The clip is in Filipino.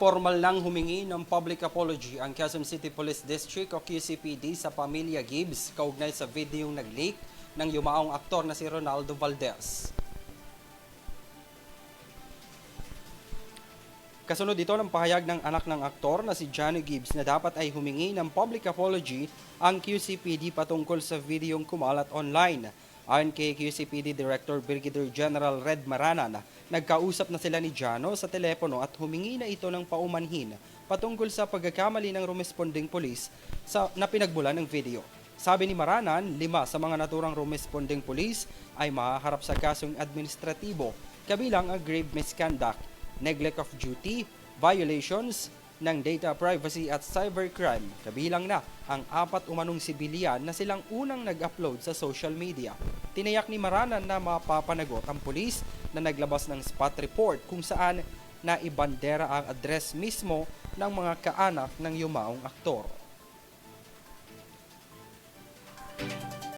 Formal nang humingi ng public apology ang Quezon City Police District o QCPD sa pamilya Gibbs kaugnay sa videong nag-leak ng yumaong aktor na si Ronaldo Valdez. Kasunod dito ng pahayag ng anak ng aktor na si Johnny Gibbs na dapat ay humingi ng public apology ang QCPD patungkol sa videong kumalat online. Ayon kay QCPD Director Brigadier General Red Maranan, nagkausap na sila ni Jano sa telepono at humingi na ito ng paumanhin patungkol sa pagkakamali ng rumesponding police na pinagmulan ng video. Sabi ni Maranan, 5 sa mga naturang rumesponding police ay mahaharap sa kasong administratibo, kabilang ang grave misconduct, neglect of duty, violations ng data privacy at cybercrime, kabilang na ang 4 umanong sibilyan na silang unang nag-upload sa social media. Tinayak ni Maranan na mapapanagot ang pulis na naglabas ng spot report kung saan naibandera ang address mismo ng mga kaanak ng yumaong aktor.